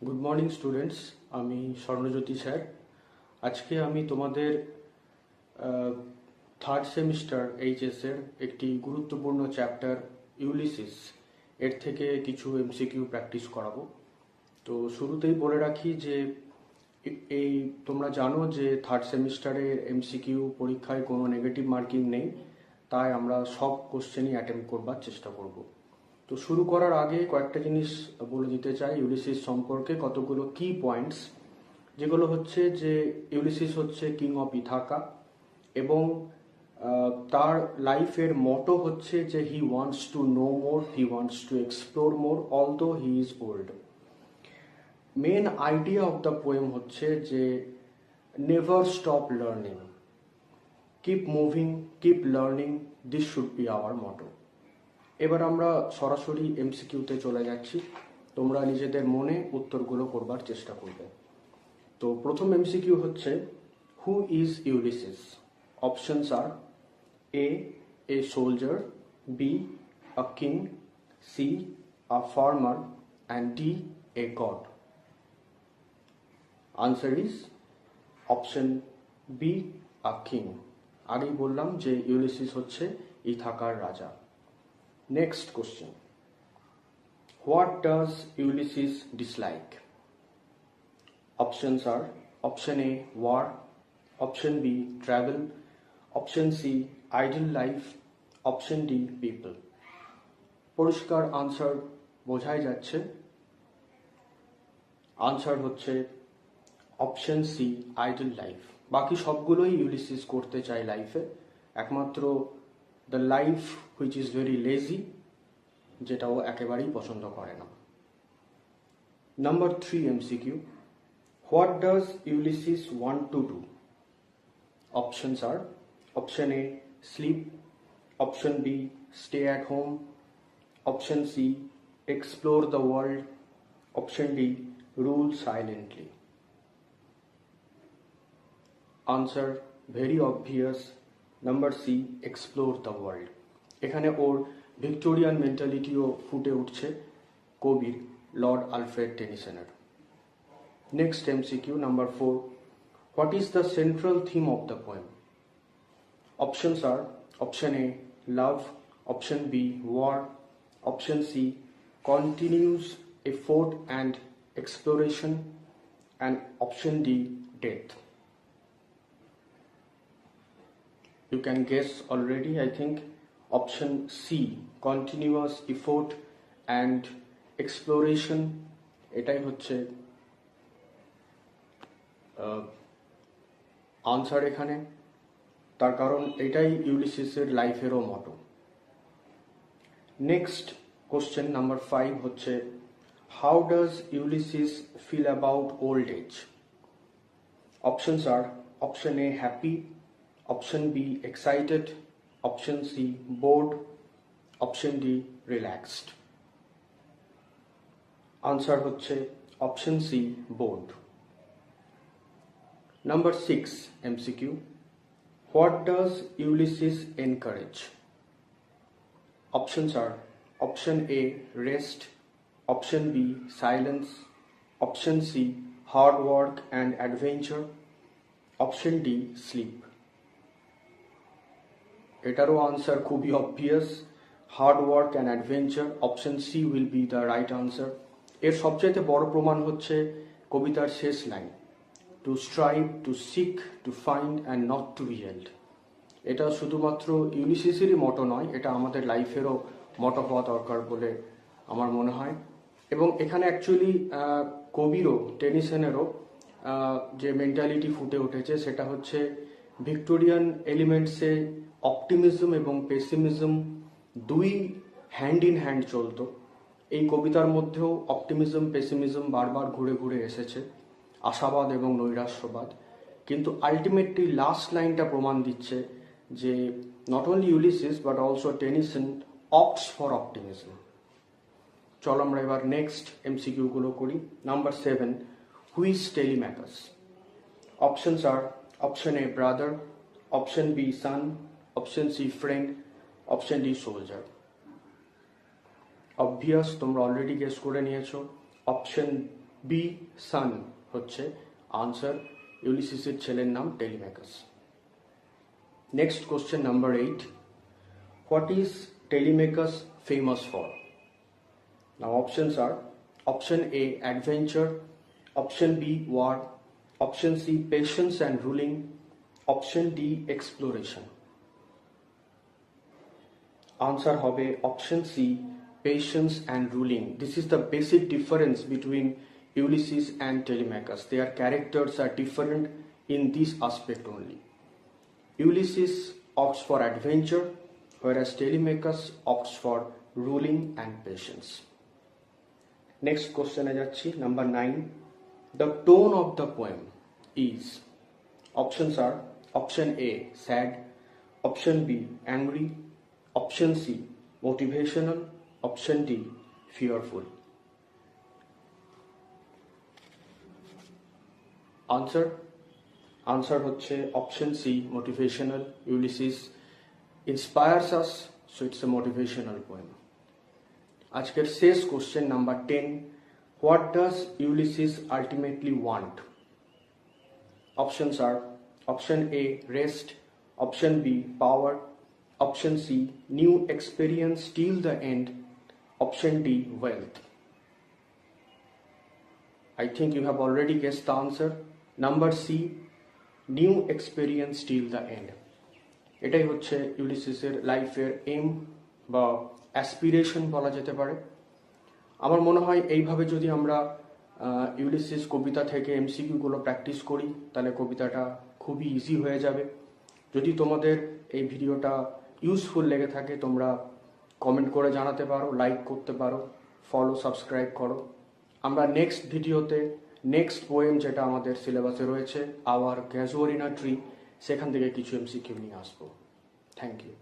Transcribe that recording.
Good morning students, আমি স্বর্ণজ্যোতি sir. আজকে আমি তোমাদের থার্ড সেমিস্টার এইচএসের একটি গুরুত্বপূর্ণ চ্যাপ্টার ইউলিসিস এর থেকে কিছু এমসিকিউ প্র্যাকটিস করাবো। তো শুরুতেই বলে রাখি যে এই তোমরা জানো যে থার্ড সেমিস্টারের এমসিকিউ পরীক্ষায় কোনো নেগেটিভ মার্কিং নেই, তাই আমরা সব কোশ্চেনই অ্যাটেম্প করবার চেষ্টা করব। তো শুরু করার আগে কয়েকটা জিনিস বলে দিতে চাই ইউলিসিস সম্পর্কে, কতগুলো কি পয়েন্টস, যেগুলো হচ্ছে যে ইউলিসিস হচ্ছে কিং অফ ইথাকা এবং তার লাইফের মটো হচ্ছে যে he wants to know more, he wants to explore more although he is old. Main idea of the poem হচ্ছে যে never stop learning, keep moving, keep learning, this should be our motto. এবার আমরা সরাসরি এমসিকিউতে চলে যাচ্ছি, তোমরা নিজেদের মনে উত্তরগুলো করবার চেষ্টা করবে। তো প্রথম এমসিকিউ হচ্ছে who is Ulysses? Options are A soldier, B a king, C a farmer and D a god. Answer is option B a king. আগেই বললাম যে ইউলিসিস হচ্ছে ইথাকার রাজা। Next question. What does Ulysses dislike? Options are option A war, option B travel, option C idle life, option D people. পরিষ্কার answer বোঝাই যাচ্ছে, answer হচ্ছে option C idol life. বাকি সবগুলোই ইউলিসিস করতে চায় লাইফে, একমাত্র the life which is very lazy, যেটাও একেবারেই পছন্দ করে না। Number 3 MCQ, what does Ulysses want to do? Options are option A sleep, option B stay at home, option C explore the world, option D rule silently. Answer very obvious, number C explore the world. এখানে ওর Victorian মেন্টালিটিও ফুটে উঠছে কবির lord Alfred টেনিসনের। Next MCQ number 4, what is the central theme of the poem? Options are option A love, option B war, option C continuous effort and exploration and option D death. You can guess already, I think. Option C, continuous effort and exploration, এটাই হচ্ছে answer এখানে। তার কারণ এটাই ইউলিসিসের লাইফেরও motto. Next question number 5 হচ্ছে how does Ulysses feel about old age? Options are option A happy, option B excited, option C bored, option D relaxed. Answer হচ্ছে option C bored. Number 6 MCQ, what does Ulysses encourage? Options are option A rest, option B silence, option C hard work and adventure, option D sleep. এটারও answer খুবই obvious, hard work and adventure, option C will be the right answer. এর সবচাইতে বড় প্রমাণ হচ্ছে কবিতার শেষ line, to strive, to seek, to find and not to be held. এটা শুধুমাত্র ইউলিসিসেরই মটো নয়, এটা আমাদের লাইফেরও মটো হওয়া দরকার বলে আমার মনে হয়। এবং এখানে অ্যাকচুয়ালি কবিরও টেনিসনেরও যে মেন্টালিটি ফুটে উঠেছে সেটা হচ্ছে ভিক্টোরিয়ান এলিমেন্টসে অপটিমিজম এবং পেসিমিজম দুই হ্যান্ড ইন হ্যান্ড চলতো। এই কবিতার মধ্যেও অপটিমিজম পেসিমিজম বারবার ঘুরে ঘুরে এসেছে, আশাবাদ এবং নৈরাশ্যবাদ। কিন্তু আলটিমেটলি লাস্ট লাইনটা প্রমাণ দিচ্ছে যে not only Ulysses but also Tennyson opts for optimism. চলো আমরা এবার নেক্সট এমসিকিউগুলো করি। Number 7, who is Telemachus? Options are option A brother, option B son, option C friend, option D soldier. Obvious, তোমরা অলরেডি গেস করে নিয়েছো, option B সান হচ্ছে answer. ইউলিসিসের ছেলের নাম Telemachus. Next question number 8, what is Telemachus famous for? Now options are option A adventure, option B war, option C patience and ruling, option D exploration. Answer হবে option C patience and ruling. This is the basic difference between Ulysses and Telemachus. Their characters are different in this aspect only. Ulysses opts for adventure, whereas Telemachus opts for ruling and patience. Next question number 9. The tone of the poem is, options are option A sad, option B angry, option C motivational, option D fearful. Answer হচ্ছে option C motivational. Ulysses inspires us, so it's a motivational poem. আজকের শেষ question number 10, what does Ulysses ultimately want? Options are option A rest, option B power, option C new experience till the end, option D wealth. I think you have already guessed the answer. Number C, new experience till the and. এটাই হচ্ছে ইউলিসিসের লাইফের M বা aspiration বলা যেতে পারে। আমার মনে হয় এইভাবে যদি আমরা ইউলিসিস কবিতা থেকে এমসিকিউগুলো প্র্যাকটিস করি তাহলে কবিতাটা খুবই ইজি হয়ে যাবে। যদি তোমাদের এই ভিডিওটা ইউজফুল লেগে থাকে তোমরা কমেন্ট করে জানাতে পারো, লাইক করতে পারো, ফলো সাবস্ক্রাইব করো। আমরা নেক্সট ভিডিওতে নেক্সট পোয়েম যেটা আমাদের সিলেবাসে রয়েছে আওয়ার ক্যাজুয়ালিনা ট্রি, সেখান থেকে কিছু এমসিকিউ নিয়ে আসবো। Thank you.